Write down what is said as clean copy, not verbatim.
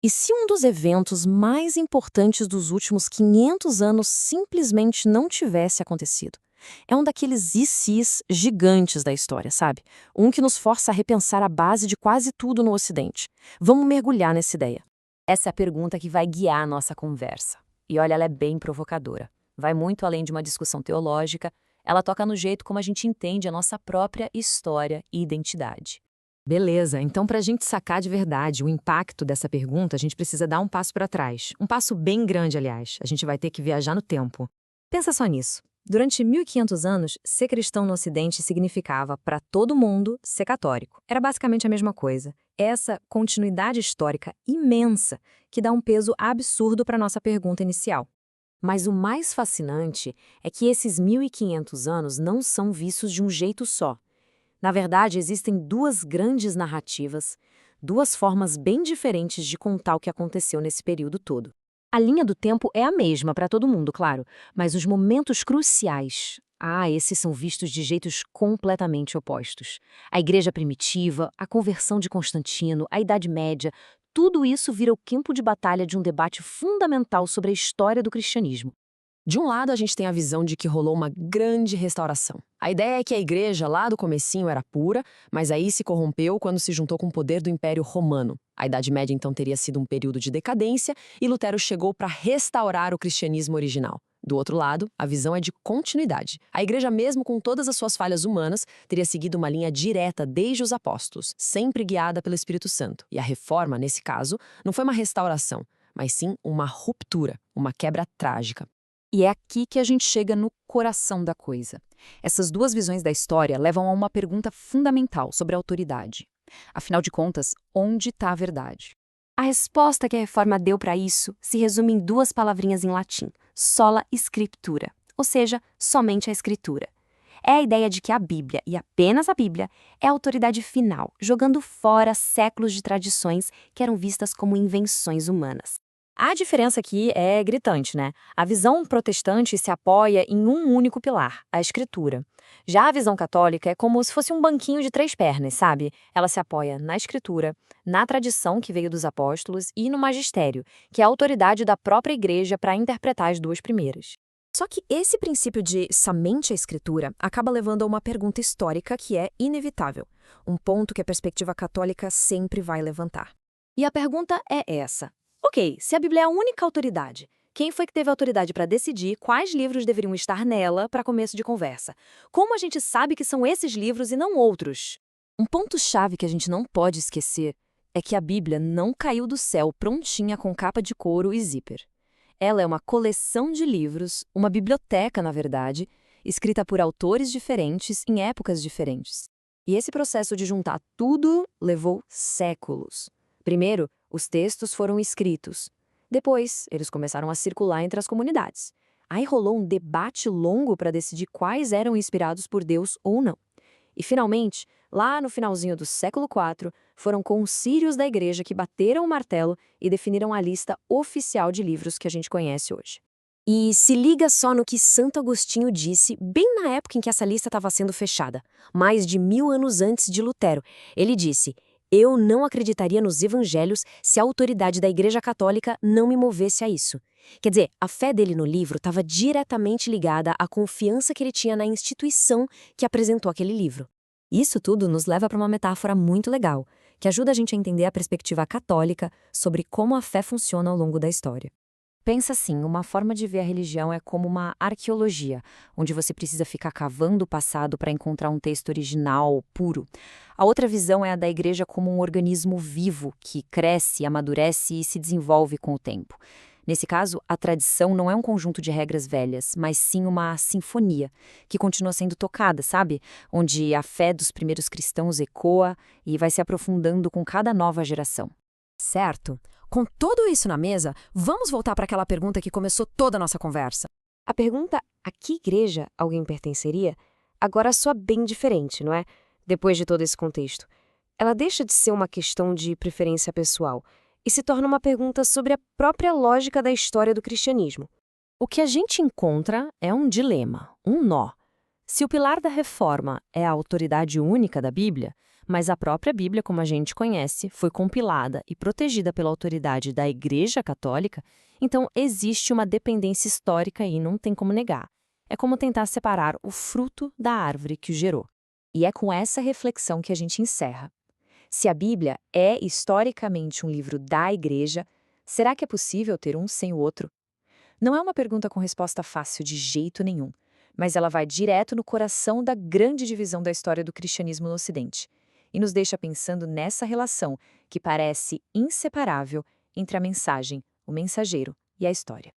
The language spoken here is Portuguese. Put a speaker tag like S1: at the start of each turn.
S1: E se um dos eventos mais importantes dos últimos 500 anos simplesmente não tivesse acontecido? É um daqueles e se's gigantes da história, sabe? Um que nos força a repensar a base de quase tudo no Ocidente. Vamos mergulhar nessa ideia.
S2: Essa é a pergunta que vai guiar a nossa conversa. E olha, ela é bem provocadora. Vai muito além de uma discussão teológica, ela toca no jeito como a gente entende a nossa própria história e identidade.
S3: Beleza, então para a gente sacar de verdade o impacto dessa pergunta, a gente precisa dar um passo para trás. Um passo bem grande, aliás. A gente vai ter que viajar no tempo. Pensa só nisso. Durante 1500 anos, ser cristão no Ocidente significava, para todo mundo, ser católico. Era basicamente a mesma coisa. Essa continuidade histórica imensa que dá um peso absurdo para nossa pergunta inicial.
S2: Mas o mais fascinante é que esses 1500 anos não são vistos de um jeito só. Na verdade, existem duas grandes narrativas, duas formas bem diferentes de contar o que aconteceu nesse período todo. A linha do tempo é a mesma para todo mundo, claro, mas os momentos cruciais, esses são vistos de jeitos completamente opostos. A igreja primitiva, a conversão de Constantino, a Idade Média, tudo isso vira o campo de batalha de um debate fundamental sobre a história do cristianismo.
S1: De um lado, a gente tem a visão de que rolou uma grande restauração. A ideia é que a igreja, lá do comecinho, era pura, mas aí se corrompeu quando se juntou com o poder do Império Romano. A Idade Média, então, teria sido um período de decadência e Lutero chegou para restaurar o cristianismo original. Do outro lado, a visão é de continuidade. A igreja, mesmo com todas as suas falhas humanas, teria seguido uma linha direta desde os apóstolos, sempre guiada pelo Espírito Santo. E a reforma, nesse caso, não foi uma restauração, mas sim uma ruptura, uma quebra trágica.
S2: E é aqui que a gente chega no coração da coisa. Essas duas visões da história levam a uma pergunta fundamental sobre a autoridade. Afinal de contas, onde está a verdade?
S4: A resposta que a reforma deu para isso se resume em duas palavrinhas em latim: sola scriptura, ou seja, somente a escritura. É a ideia de que a Bíblia, e apenas a Bíblia, é a autoridade final, jogando fora séculos de tradições que eram vistas como invenções humanas.
S2: A diferença aqui é gritante, né? A visão protestante se apoia em um único pilar, a Escritura. Já a visão católica é como se fosse um banquinho de 3 pernas, sabe? Ela se apoia na Escritura, na tradição que veio dos apóstolos e no magistério, que é a autoridade da própria igreja para interpretar as duas primeiras.
S3: Só que esse princípio de somente a escritura acaba levando a uma pergunta histórica que é inevitável, um ponto que a perspectiva católica sempre vai levantar.
S2: E a pergunta é essa. Ok, se a Bíblia é a única autoridade, quem foi que teve autoridade para decidir quais livros deveriam estar nela para começo de conversa? Como a gente sabe que são esses livros e não outros?
S3: Um ponto-chave que a gente não pode esquecer é que a Bíblia não caiu do céu prontinha com capa de couro e zíper. Ela é uma coleção de livros, uma biblioteca, na verdade, escrita por autores diferentes em épocas diferentes. E esse processo de juntar tudo levou séculos. Primeiro, os textos foram escritos. Depois, eles começaram a circular entre as comunidades. Aí rolou um debate longo para decidir quais eram inspirados por Deus ou não. E, finalmente, lá no finalzinho do século IV, foram concílios da igreja que bateram o martelo e definiram a lista oficial de livros que a gente conhece hoje.
S4: E se liga só no que Santo Agostinho disse bem na época em que essa lista estava sendo fechada, mais de 1000 anos antes de Lutero. Ele disse: "Eu não acreditaria nos evangelhos se a autoridade da Igreja Católica não me movesse a isso." Quer dizer, a fé dele no livro estava diretamente ligada à confiança que ele tinha na instituição que apresentou aquele livro.
S3: Isso tudo nos leva para uma metáfora muito legal, que ajuda a gente a entender a perspectiva católica sobre como a fé funciona ao longo da história.
S2: Pensa assim, uma forma de ver a religião é como uma arqueologia, onde você precisa ficar cavando o passado para encontrar um texto original, puro. A outra visão é a da igreja como um organismo vivo, que cresce, amadurece e se desenvolve com o tempo. Nesse caso, a tradição não é um conjunto de regras velhas, mas sim uma sinfonia, que continua sendo tocada, sabe? Onde a fé dos primeiros cristãos ecoa e vai se aprofundando com cada nova geração.
S3: Certo? Com tudo isso na mesa, vamos voltar para aquela pergunta que começou toda a nossa conversa.
S4: A pergunta a que igreja alguém pertenceria agora soa bem diferente, não é? Depois de todo esse contexto. Ela deixa de ser uma questão de preferência pessoal e se torna uma pergunta sobre a própria lógica da história do cristianismo.
S3: O que a gente encontra é um dilema, um nó. Se o pilar da reforma é a autoridade única da Bíblia, Mas a própria Bíblia, como a gente conhece, foi compilada e protegida pela autoridade da Igreja Católica, então existe uma dependência histórica e não tem como negar. É como tentar separar o fruto da árvore que o gerou.
S2: E é com essa reflexão que a gente encerra. Se a Bíblia é historicamente um livro da Igreja, será que é possível ter um sem o outro? Não é uma pergunta com resposta fácil de jeito nenhum, mas ela vai direto no coração da grande divisão da história do cristianismo no Ocidente e nos deixa pensando nessa relação que parece inseparável entre a mensagem, o mensageiro e a história.